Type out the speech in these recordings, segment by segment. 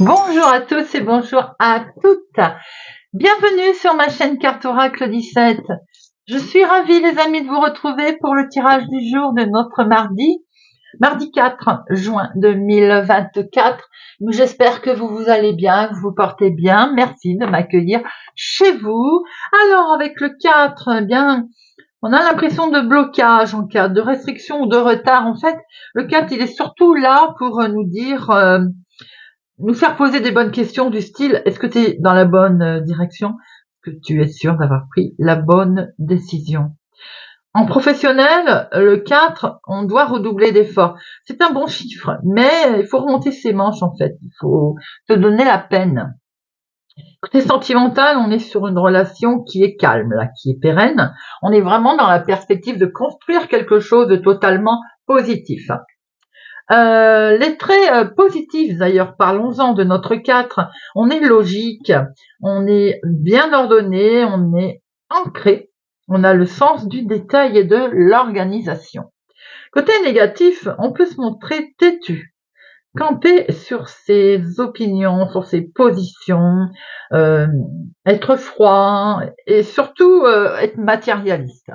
Bonjour à tous et bonjour à toutes. Bienvenue sur ma chaîne Carte Oracle 17. Je suis ravie les amis de vous retrouver pour le tirage du jour de notre mardi 4 juin 2024. J'espère que vous allez bien, que vous portez bien. Merci de m'accueillir chez vous. Alors avec le 4, eh bien, on a l'impression de blocage en cas de restriction ou de retard. En fait, le 4, il est surtout là pour nous dire... nous faire poser des bonnes questions du style, est-ce que tu es dans la bonne direction? Est-ce que tu es sûr d'avoir pris la bonne décision? En professionnel, le 4, on doit redoubler d'efforts. C'est un bon chiffre, mais il faut remonter ses manches en fait. Il faut se donner la peine. Côté sentimental, on est sur une relation qui est calme, là, qui est pérenne. On est vraiment dans la perspective de construire quelque chose de totalement positif. Les traits positifs d'ailleurs, parlons-en de notre 4. On est logique, on est bien ordonné, on est ancré, on a le sens du détail et de l'organisation. Côté négatif, on peut se montrer têtu, camper sur ses opinions, sur ses positions, être froid et surtout être matérialiste.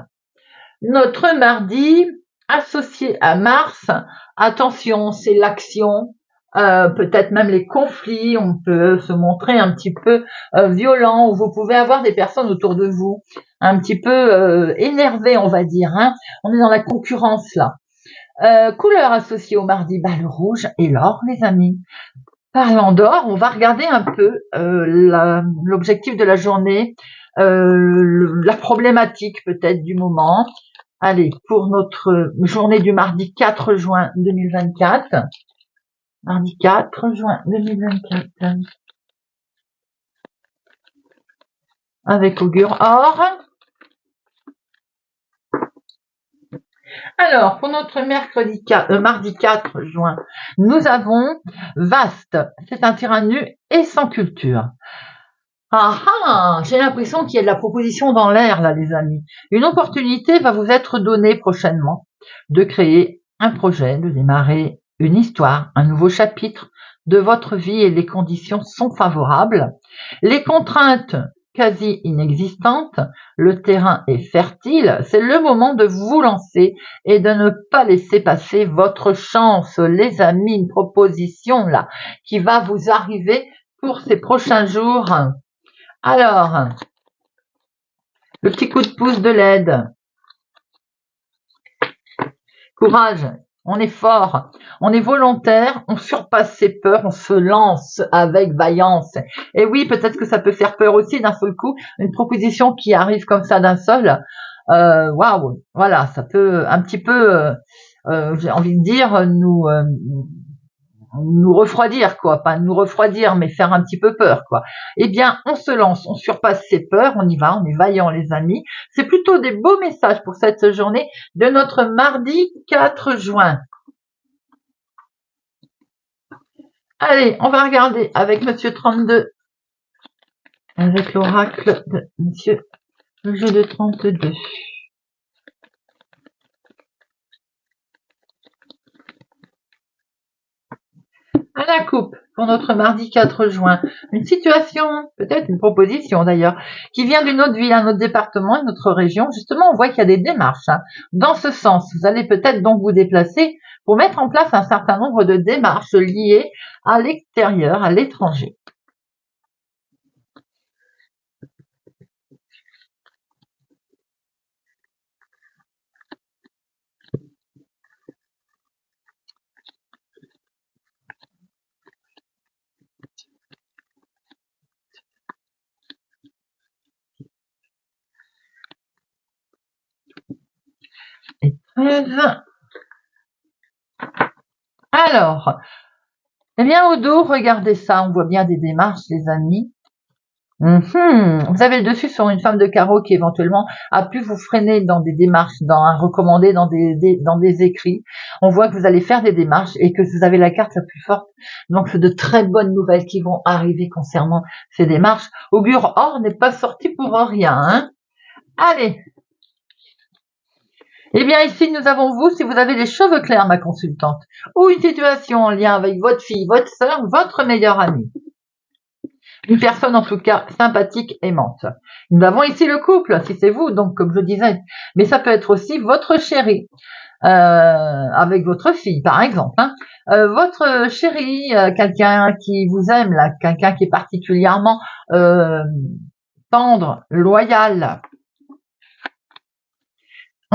Notre mardi, associé à Mars, attention, c'est l'action, peut-être même les conflits, on peut se montrer un petit peu violent, ou vous pouvez avoir des personnes autour de vous un petit peu énervées, on va dire, hein. On est dans la concurrence là. Couleur associée au mardi, le rouge et l'or, les amis. Parlant d'or, on va regarder un peu l'objectif de la journée, la problématique peut-être du moment. Allez, pour notre journée du mardi 4 juin 2024. Mardi 4 juin 2024. Avec augure or. Alors, pour notre mardi 4 juin, nous avons vaste. C'est un terrain nu et sans culture. J'ai l'impression qu'il y a de la proposition dans l'air, là, les amis. Une opportunité va vous être donnée prochainement de créer un projet, de démarrer une histoire, un nouveau chapitre de votre vie et les conditions sont favorables. Les contraintes quasi inexistantes, le terrain est fertile, c'est le moment de vous lancer et de ne pas laisser passer votre chance, les amis, une proposition là qui va vous arriver pour ces prochains jours. Alors, le petit coup de pouce de l'aide. Courage, on est fort, on est volontaire, on surpasse ses peurs, on se lance avec vaillance. Et oui, peut-être que ça peut faire peur aussi d'un seul coup, une proposition qui arrive comme ça d'un seul. Waouh, voilà, ça peut un petit peu, j'ai envie de dire, nous refroidir, quoi, pas nous refroidir, mais faire un petit peu peur, quoi. Eh bien, on se lance, on surpasse ses peurs, on y va, on est vaillant, les amis. C'est plutôt des beaux messages pour cette journée de notre mardi 4 juin. Allez, on va regarder avec Monsieur 32, avec l'oracle de Monsieur le jeu de 32. À la coupe, pour notre mardi 4 juin, une situation, peut-être une proposition d'ailleurs, qui vient d'une autre ville, un autre département, une autre région. Justement, on voit qu'il y a des démarches dans ce sens. Vous allez peut-être donc vous déplacer pour mettre en place un certain nombre de démarches liées à l'extérieur, à l'étranger. Et 13. Alors, eh bien, au dos, regardez ça, on voit bien des démarches, les amis. Vous avez le dessus sur une femme de carreau qui éventuellement a pu vous freiner dans des démarches, dans un recommandé, dans des écrits. On voit que vous allez faire des démarches et que vous avez la carte la plus forte. Donc, c'est de très bonnes nouvelles qui vont arriver concernant ces démarches. Augure or n'est pas sorti pour rien, hein. Allez. Eh bien ici, nous avons vous, si vous avez les cheveux clairs, ma consultante, ou une situation en lien avec votre fille, votre sœur, votre meilleure amie. Une personne en tout cas sympathique, aimante. Nous avons ici le couple, si c'est vous, donc comme je disais, mais ça peut être aussi votre chéri, avec votre fille par exemple. Votre chéri, quelqu'un qui vous aime, là, quelqu'un qui est particulièrement tendre, loyal.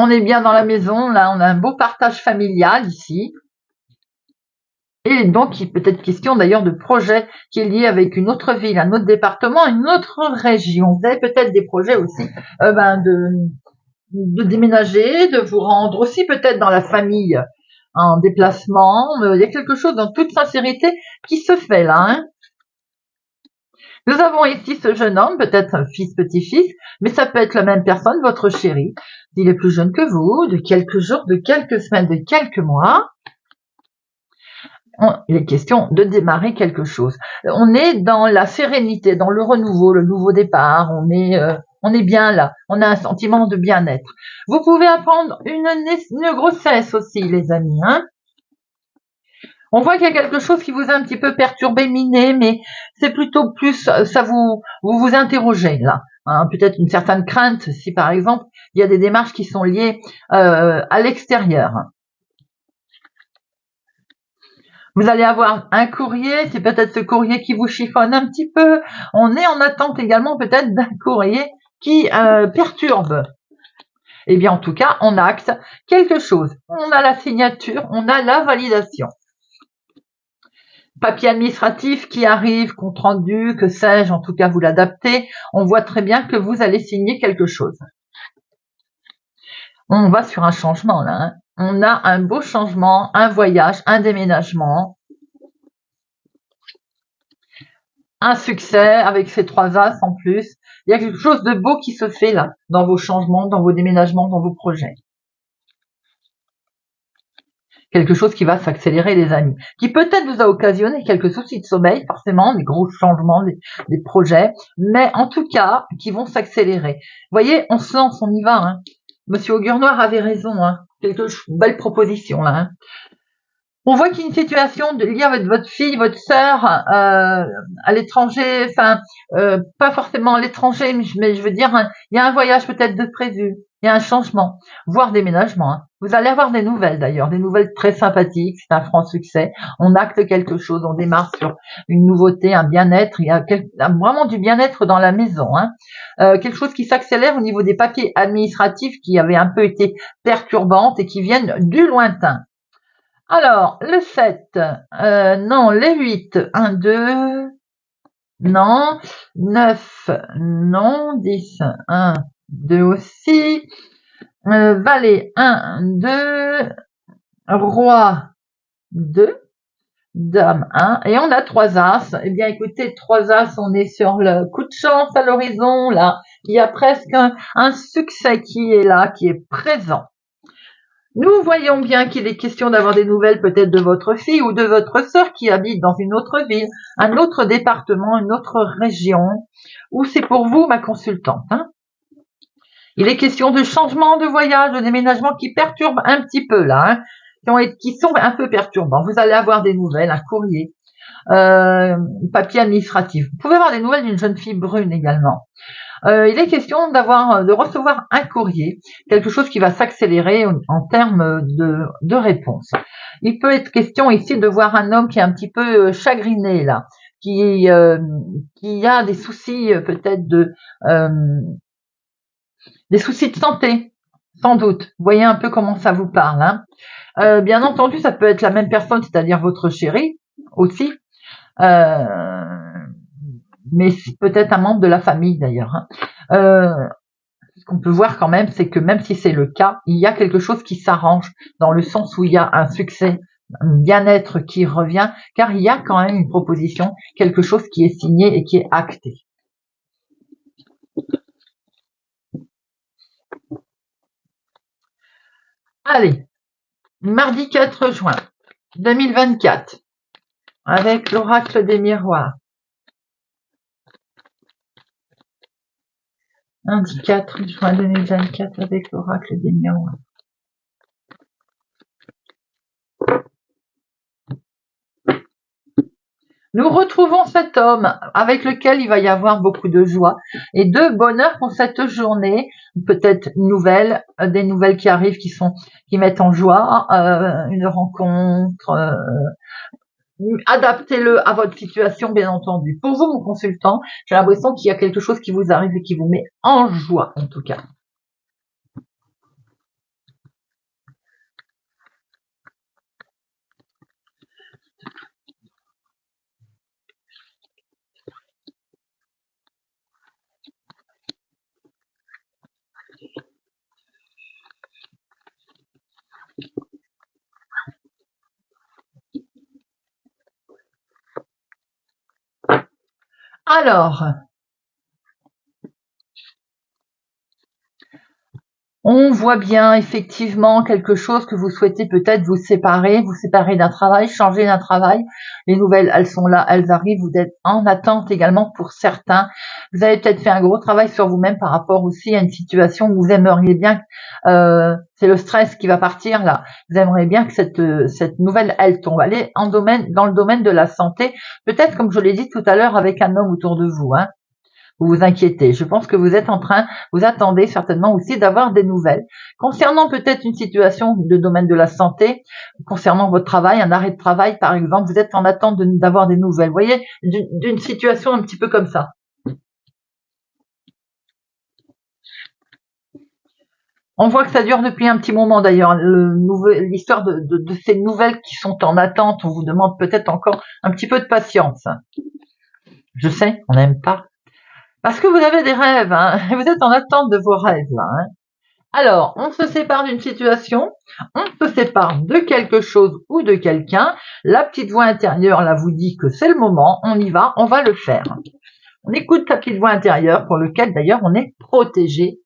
On est bien dans la maison, là on a un beau partage familial ici. Et donc, il peut être question d'ailleurs de projet qui est lié avec une autre ville, un autre département, une autre région. Vous avez peut-être des projets aussi de déménager, de vous rendre aussi peut-être dans la famille en déplacement. Il y a quelque chose dans toute sincérité qui se fait là. Nous avons ici ce jeune homme, peut-être un fils, petit-fils, mais ça peut être la même personne, votre chéri. Il est plus jeune que vous, de quelques jours, de quelques semaines, de quelques mois. Il est question de démarrer quelque chose. On est dans la sérénité, dans le renouveau, le nouveau départ. On est bien là. On a un sentiment de bien-être. Vous pouvez apprendre une grossesse aussi, les amis. On voit qu'il y a quelque chose qui vous a un petit peu perturbé, miné, mais c'est plutôt plus, ça vous interrogez là. Peut-être une certaine crainte si par exemple il y a des démarches qui sont liées à l'extérieur. Vous allez avoir un courrier, c'est peut-être ce courrier qui vous chiffonne un petit peu. On est en attente également peut-être d'un courrier qui perturbe. Eh bien, en tout cas, on acte quelque chose. On a la signature, on a la validation. Papier administratif qui arrive, compte rendu, que sais-je, en tout cas, vous l'adaptez. On voit très bien que vous allez signer quelque chose. On va sur un changement, là. On a un beau changement, un voyage, un déménagement. Un succès avec ces 3 as en plus. Il y a quelque chose de beau qui se fait là, dans vos changements, dans vos déménagements, dans vos projets. Quelque chose qui va s'accélérer, les amis. Qui peut-être vous a occasionné quelques soucis de sommeil, forcément, des gros changements, des projets, mais en tout cas, qui vont s'accélérer. Vous voyez, on se lance, on y va. Monsieur Augure Noir avait raison. Belle proposition là. On voit qu'il y a une situation de liée avec votre fille, votre sœur à l'étranger, pas forcément à l'étranger, mais je veux dire, il y a un voyage peut-être de prévu, il y a un changement, voire déménagement. Vous allez avoir des nouvelles d'ailleurs, des nouvelles très sympathiques, c'est un franc succès. On acte quelque chose, on démarre sur une nouveauté, un bien-être, il y a vraiment du bien-être dans la maison. Quelque chose qui s'accélère au niveau des papiers administratifs qui avaient un peu été perturbantes et qui viennent du lointain. Alors, le 7, non, les 8, 1, 2, non, 9, non, 10, 1, 2 aussi, valet, 1, 2, roi, 2, dame, 1, et on a 3 as. Eh bien, écoutez, 3 as, on est sur le coup de chance à l'horizon, là. Il y a presque un succès qui est là, qui est présent. Nous voyons bien qu'il est question d'avoir des nouvelles peut-être de votre fille ou de votre sœur qui habite dans une autre ville, un autre département, une autre région, ou c'est pour vous ma consultante. Il est question de changement de voyage, de déménagement qui perturbent un petit peu là, qui sont un peu perturbants. Vous allez avoir des nouvelles, un courrier, papier administratif. Vous pouvez avoir des nouvelles d'une jeune fille brune également. Il est question de recevoir un courrier, quelque chose qui va s'accélérer en termes de réponse. Il peut être question ici de voir un homme qui est un petit peu chagriné là, qui a des soucis peut-être des soucis de santé, sans doute. Vous voyez un peu comment ça vous parle. Bien entendu, ça peut être la même personne, c'est-à-dire votre chéri aussi. Mais peut-être un membre de la famille d'ailleurs. Ce qu'on peut voir quand même, c'est que même si c'est le cas, il y a quelque chose qui s'arrange dans le sens où il y a un succès, un bien-être qui revient, car il y a quand même une proposition, quelque chose qui est signé et qui est acté. Allez, mardi 4 juin 2024, avec l'oracle des miroirs. Lundi 4 juin 2024 avec l'oracle des miroirs. Nous retrouvons cet homme avec lequel il va y avoir beaucoup de joie et de bonheur pour cette journée. Peut-être des nouvelles qui arrivent qui mettent en joie, une rencontre. Adaptez-le à votre situation, bien entendu. Pour vous, mon consultant, j'ai l'impression qu'il y a quelque chose qui vous arrive et qui vous met en joie, en tout cas. Alors, on voit bien effectivement quelque chose que vous souhaitez peut-être vous séparer d'un travail, changer d'un travail. Les nouvelles, elles sont là, elles arrivent, vous êtes en attente également pour certains. Vous avez peut-être fait un gros travail sur vous-même par rapport aussi à une situation où vous aimeriez bien, c'est le stress qui va partir là. Vous aimeriez bien que cette nouvelle, elle tombe. Elle est dans le domaine de la santé, peut-être comme je l'ai dit tout à l'heure avec un homme autour de vous, hein. Vous vous inquiétez. Je pense que vous attendez certainement aussi d'avoir des nouvelles. Concernant peut-être une situation de domaine de la santé, concernant votre travail, un arrêt de travail par exemple, vous êtes en attente d'avoir des nouvelles. Vous voyez, d'une situation un petit peu comme ça. On voit que ça dure depuis un petit moment d'ailleurs. L'histoire de ces nouvelles qui sont en attente, on vous demande peut-être encore un petit peu de patience. Je sais, on n'aime pas. Parce que vous avez des rêves, hein. Vous êtes en attente de vos rêves là, hein. Alors, on se sépare d'une situation, on se sépare de quelque chose ou de quelqu'un. La petite voix intérieure, là, vous dit que c'est le moment, on y va, on va le faire. On écoute la petite voix intérieure pour lequel, d'ailleurs, on est protégé.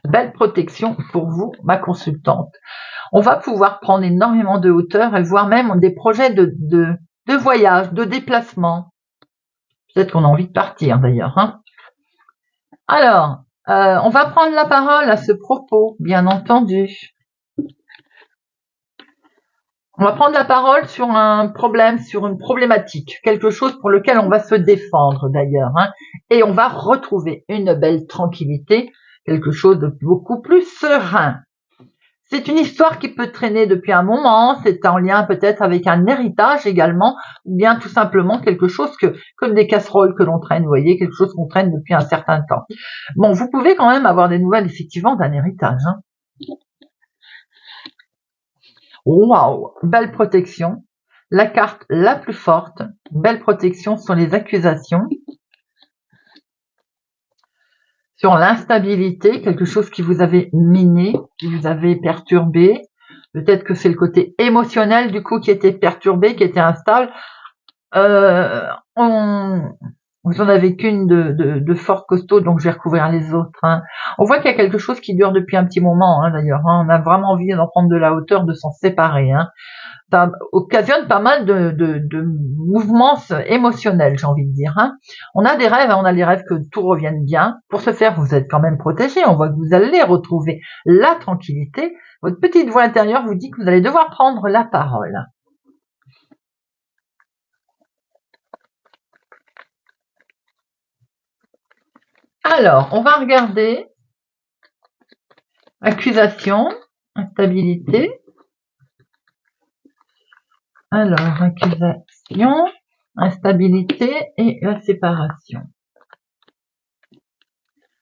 Belle protection pour vous, ma consultante. On va pouvoir prendre énormément de hauteur et voir même des projets de voyage, de déplacement. Peut-être qu'on a envie de partir, d'ailleurs, hein. Alors, on va prendre la parole à ce propos, bien entendu. On va prendre la parole sur un problème, sur une problématique, quelque chose pour lequel on va se défendre d'ailleurs, hein, et on va retrouver une belle tranquillité, quelque chose de beaucoup plus serein. C'est une histoire qui peut traîner depuis un moment, c'est en lien peut-être avec un héritage également, ou bien tout simplement quelque chose comme des casseroles que l'on traîne, vous voyez, quelque chose qu'on traîne depuis un certain temps. Bon, vous pouvez quand même avoir des nouvelles effectivement d'un héritage, hein. Waouh, belle protection. La carte la plus forte, belle protection sur les accusations, sur l'instabilité, quelque chose qui vous avait miné, qui vous avait perturbé. Peut-être que c'est le côté émotionnel du coup qui était perturbé, qui était instable. Vous en avez qu'une de fort costaud, donc je vais recouvrir les autres, hein. On voit qu'il y a quelque chose qui dure depuis un petit moment, hein, d'ailleurs, hein. On a vraiment envie d'en prendre de la hauteur, de s'en séparer, hein. Ça occasionne pas mal de mouvements émotionnels, j'ai envie de dire, hein. On a des rêves, on a les rêves que tout revienne bien. Pour ce faire, vous êtes quand même protégé. On voit que vous allez retrouver la tranquillité. Votre petite voix intérieure vous dit que vous allez devoir prendre la parole. Alors, on va regarder accusation, instabilité. Alors, accusation, instabilité et la séparation.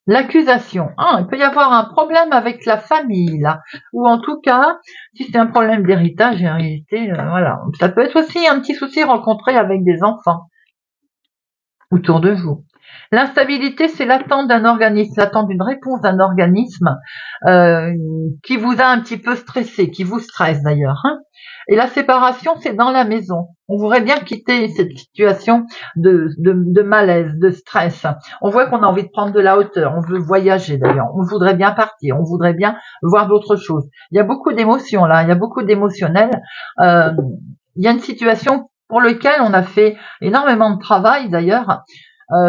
L'accusation. Ah, il peut y avoir un problème avec la famille, là. Ou en tout cas, si c'est un problème d'héritage, en réalité, voilà. Ça peut être aussi un petit souci rencontré avec des enfants autour de vous. L'instabilité, c'est l'attente d'un organisme, l'attente d'une réponse d'un organisme qui vous a un petit peu stressé, qui vous stresse d'ailleurs, hein. Et la séparation, c'est dans la maison. On voudrait bien quitter cette situation de malaise, de stress. On voit qu'on a envie de prendre de la hauteur, on veut voyager d'ailleurs, on voudrait bien partir, on voudrait bien voir d'autres choses. Il y a beaucoup d'émotions là, il y a beaucoup d'émotionnel. Il y a une situation pour laquelle on a fait énormément de travail d'ailleurs,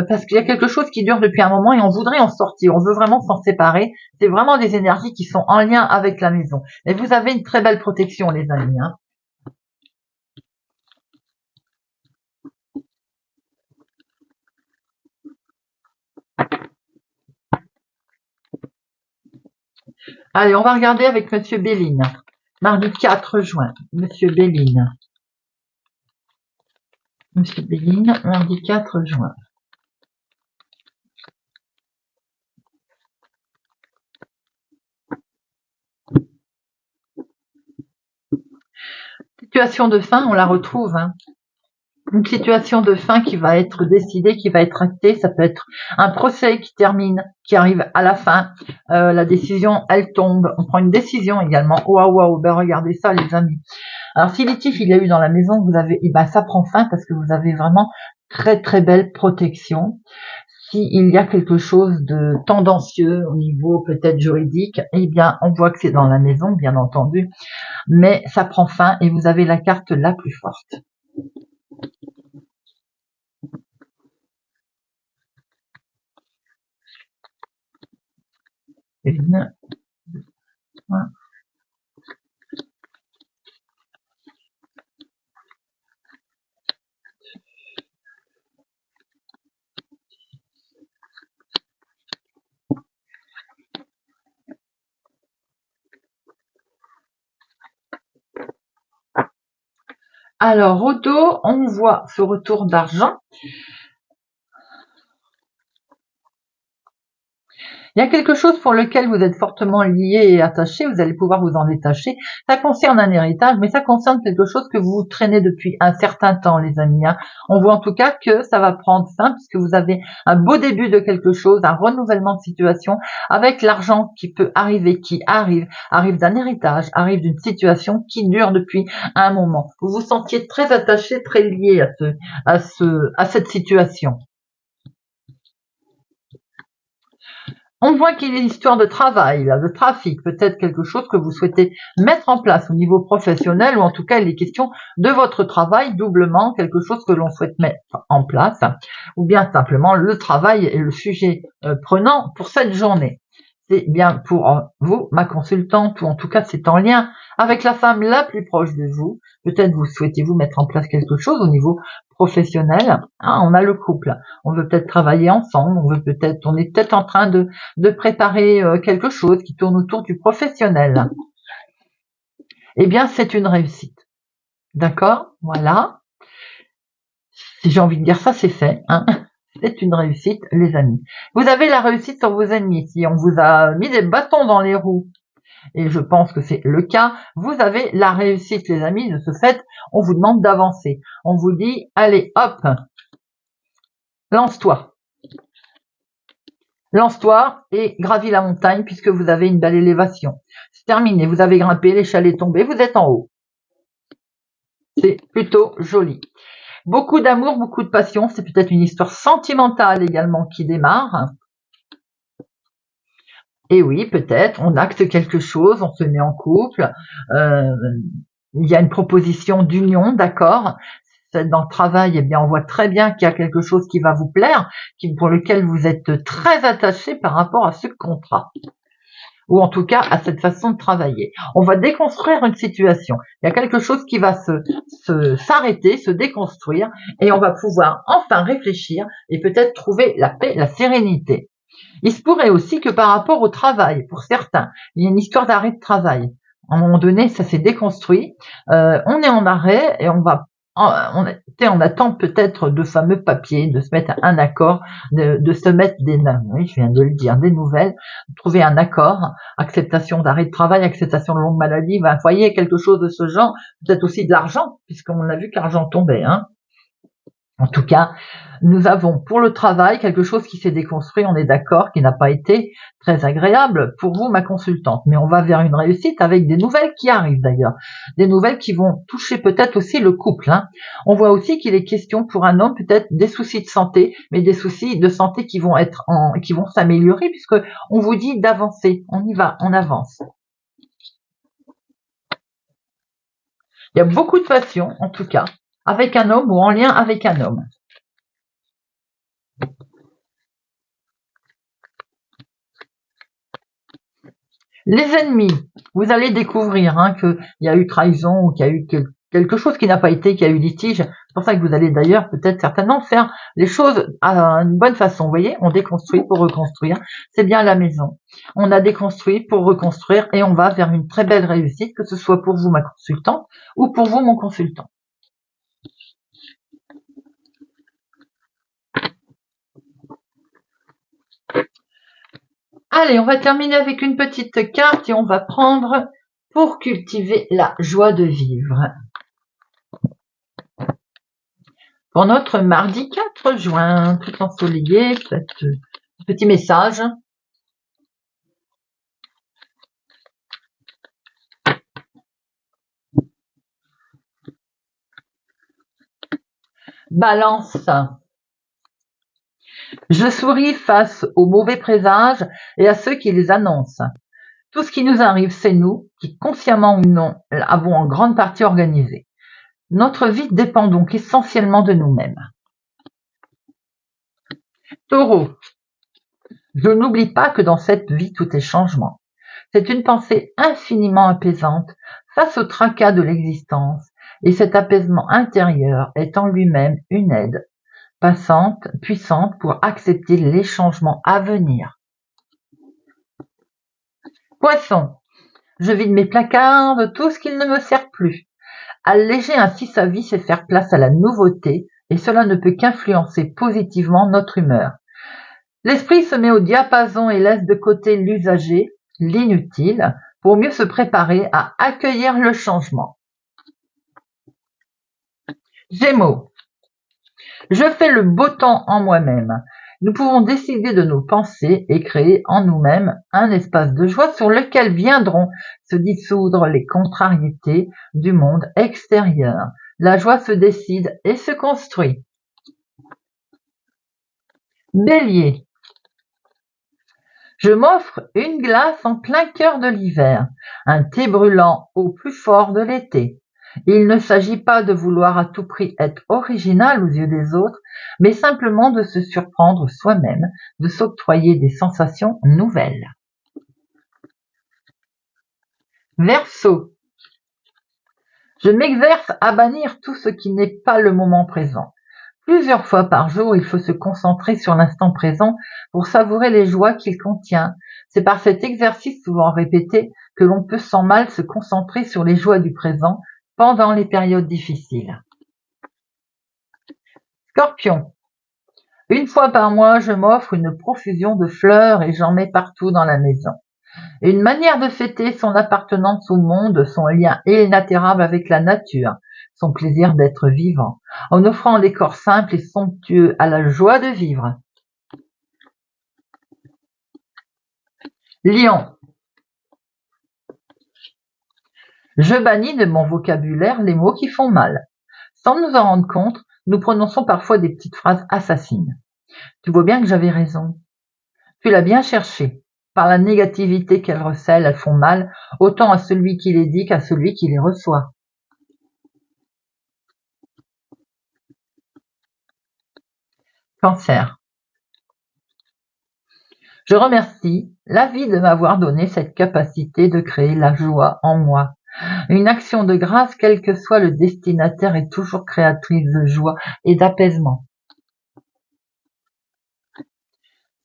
parce qu'il y a quelque chose qui dure depuis un moment et on voudrait en sortir, on veut vraiment s'en séparer. C'est vraiment des énergies qui sont en lien avec la maison. Et vous avez une très belle protection, les amis, hein. Allez, on va regarder avec Monsieur Béline. Mardi 4 juin, Monsieur Béline. Monsieur Béline, mardi 4 juin. Situation de fin, on la retrouve. Hein. Une situation de fin qui va être décidée, qui va être actée. Ça peut être un procès qui termine, qui arrive à la fin. La décision, elle tombe. On prend une décision également. Waouh, waouh, ben regardez ça les amis. Alors si Litif il y a eu dans la maison, vous avez, eh ben ça prend fin parce que vous avez vraiment très très belle protection. S'il y a quelque chose de tendancieux au niveau peut-être juridique, eh bien on voit que c'est dans la maison, bien entendu, mais ça prend fin et vous avez la carte la plus forte. Une, deux, trois. Alors au dos, on voit ce retour d'argent. Il y a quelque chose pour lequel vous êtes fortement lié et attaché, vous allez pouvoir vous en détacher. Ça concerne un héritage, mais ça concerne quelque chose que vous traînez depuis un certain temps, les amis. Hein. On voit en tout cas que ça va prendre fin, puisque vous avez un beau début de quelque chose, un renouvellement de situation, avec l'argent qui peut arriver, qui arrive d'un héritage, arrive d'une situation qui dure depuis un moment. Vous vous sentiez très attaché, très lié à cette situation. On voit qu'il y a une histoire de travail, là, de trafic, peut-être quelque chose que vous souhaitez mettre en place au niveau professionnel, ou en tout cas il est question de votre travail, doublement quelque chose que l'on souhaite mettre en place, ou bien simplement le travail est le sujet prenant pour cette journée. C'est bien pour vous, ma consultante, ou en tout cas c'est en lien avec la femme la plus proche de vous. Peut-être vous souhaitez-vous mettre en place quelque chose au niveau professionnel. Ah, on a le couple. On veut peut-être travailler ensemble. On est peut-être en train de préparer quelque chose qui tourne autour du professionnel. Eh bien, c'est une réussite. D'accord? Voilà. Si j'ai envie de dire ça, c'est fait. Hein. C'est une réussite, les amis. Vous avez la réussite sur vos ennemis. Si on vous a mis des bâtons dans les roues, et je pense que c'est le cas, vous avez la réussite, les amis. De ce fait, on vous demande d'avancer. On vous dit, allez, hop, lance-toi. Lance-toi et gravis la montagne puisque vous avez une belle élévation. C'est terminé, vous avez grimpé, l'échelle est tombée, vous êtes en haut. C'est plutôt joli. Beaucoup d'amour, beaucoup de passion, c'est peut-être une histoire sentimentale également qui démarre. Et oui, peut-être, on acte quelque chose, on se met en couple, il y a une proposition d'union, d'accord. Dans le travail, eh bien, on voit très bien qu'il y a quelque chose qui va vous plaire, pour lequel vous êtes très attaché par rapport à ce contrat. Ou en tout cas à cette façon de travailler. On va déconstruire une situation. Il y a quelque chose qui va s'arrêter, se déconstruire, et on va pouvoir enfin réfléchir et peut-être trouver la paix, la sérénité. Il se pourrait aussi que par rapport au travail, pour certains, il y a une histoire d'arrêt de travail. À un moment donné, ça s'est déconstruit. On est en arrêt et on attend peut-être de fameux papiers, de se mettre un accord, de se mettre oui, je viens de le dire, des nouvelles, trouver un accord, acceptation d'arrêt de travail, acceptation de longue maladie, vous voyez, quelque chose de ce genre, peut-être aussi de l'argent, puisqu'on a vu que l'argent tombait, hein. En tout cas, nous avons pour le travail quelque chose qui s'est déconstruit, on est d'accord, qui n'a pas été très agréable pour vous, ma consultante. Mais on va vers une réussite avec des nouvelles qui arrivent d'ailleurs. Des nouvelles qui vont toucher peut-être aussi le couple. Hein. On voit aussi qu'il est question pour un homme peut-être des soucis de santé, mais des soucis de santé qui vont s'améliorer puisque on vous dit d'avancer. On y va, on avance. Il y a beaucoup de passion, en tout cas, avec un homme ou en lien avec un homme. Les ennemis, vous allez découvrir qu'il y a eu trahison ou qu'il y a eu quelque chose qui n'a pas été, qu'il y a eu litige. C'est pour ça que vous allez d'ailleurs peut-être certainement faire les choses à une bonne façon. Vous voyez, on déconstruit pour reconstruire. C'est bien la maison. On a déconstruit pour reconstruire et on va vers une très belle réussite, que ce soit pour vous, ma consultante, ou pour vous, mon consultant. Allez, on va terminer avec une petite carte et on va prendre pour cultiver la joie de vivre. Pour notre mardi 4 juin, tout ensoleillé, peut-être un petit message. Balance. Je souris face aux mauvais présages et à ceux qui les annoncent. Tout ce qui nous arrive, c'est nous, qui consciemment ou non, l'avons en grande partie organisé. Notre vie dépend donc essentiellement de nous-mêmes. Taureau. Je n'oublie pas que dans cette vie, tout est changement. C'est une pensée infiniment apaisante face au tracas de l'existence, et cet apaisement intérieur est en lui-même une aide puissante pour accepter les changements à venir. Poisson. Je vide mes placards de tout ce qui ne me sert plus. Alléger ainsi sa vie, c'est faire place à la nouveauté, et cela ne peut qu'influencer positivement notre humeur. L'esprit se met au diapason et laisse de côté l'usager, l'inutile, pour mieux se préparer à accueillir le changement. Gémeaux. Je fais le beau temps en moi-même. Nous pouvons décider de nos pensées et créer en nous-mêmes un espace de joie sur lequel viendront se dissoudre les contrariétés du monde extérieur. La joie se décide et se construit. Bélier. Je m'offre une glace en plein cœur de l'hiver, un thé brûlant au plus fort de l'été. Il ne s'agit pas de vouloir à tout prix être original aux yeux des autres, mais simplement de se surprendre soi-même, de s'octroyer des sensations nouvelles. Verseau. Je m'exerce à bannir tout ce qui n'est pas le moment présent. Plusieurs fois par jour, il faut se concentrer sur l'instant présent pour savourer les joies qu'il contient. C'est par cet exercice souvent répété que l'on peut sans mal se concentrer sur les joies du présent pendant les périodes difficiles. Scorpion. Une fois par mois, je m'offre une profusion de fleurs et j'en mets partout dans la maison. Une manière de fêter son appartenance au monde, son lien inaltérable avec la nature, son plaisir d'être vivant, en offrant un décor simple et somptueux à la joie de vivre. Lion. Je bannis de mon vocabulaire les mots qui font mal. Sans nous en rendre compte, nous prononçons parfois des petites phrases assassines. Tu vois bien que j'avais raison. Tu l'as bien cherché. Par la négativité qu'elles recèlent, elles font mal, autant à celui qui les dit qu'à celui qui les reçoit. Cancer. Je remercie la vie de m'avoir donné cette capacité de créer la joie en moi. Une action de grâce, quel que soit le destinataire, est toujours créatrice de joie et d'apaisement.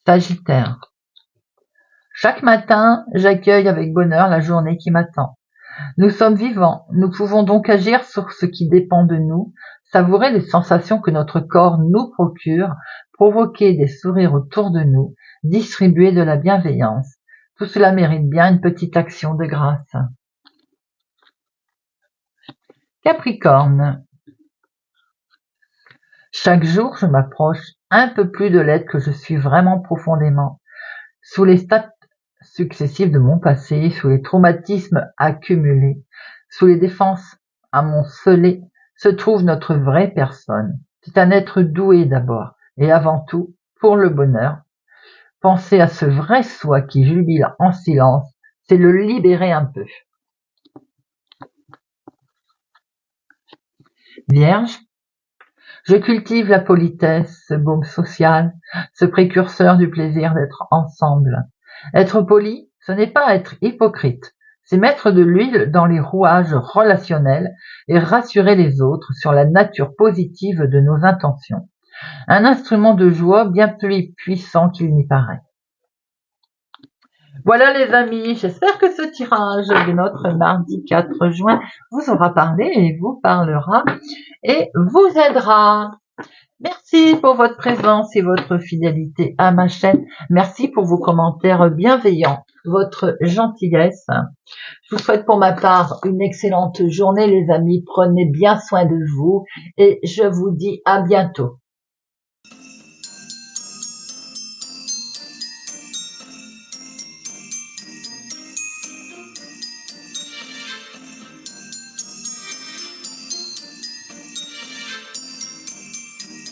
Sagittaire. Chaque matin, j'accueille avec bonheur la journée qui m'attend. Nous sommes vivants, nous pouvons donc agir sur ce qui dépend de nous, savourer les sensations que notre corps nous procure, provoquer des sourires autour de nous, distribuer de la bienveillance. Tout cela mérite bien une petite action de grâce. Capricorne. Chaque jour, je m'approche un peu plus de l'être que je suis vraiment profondément. Sous les stades successifs de mon passé, sous les traumatismes accumulés, sous les défenses amoncelées, se trouve notre vraie personne. C'est un être doué d'abord, et avant tout, pour le bonheur. Penser à ce vrai soi qui jubile en silence, c'est le libérer un peu. Vierge. Je cultive la politesse, ce baume social, ce précurseur du plaisir d'être ensemble. Être poli, ce n'est pas être hypocrite, C'est mettre de l'huile dans les rouages relationnels et rassurer les autres sur la nature positive de nos intentions. Un instrument de joie bien plus puissant qu'il n'y paraît. Voilà les amis, j'espère que ce tirage de notre mardi 4 juin vous aura parlé et vous parlera et vous aidera. Merci pour votre présence et votre fidélité à ma chaîne. Merci pour vos commentaires bienveillants, votre gentillesse. Je vous souhaite pour ma part une excellente journée les amis. Prenez bien soin de vous et je vous dis à bientôt.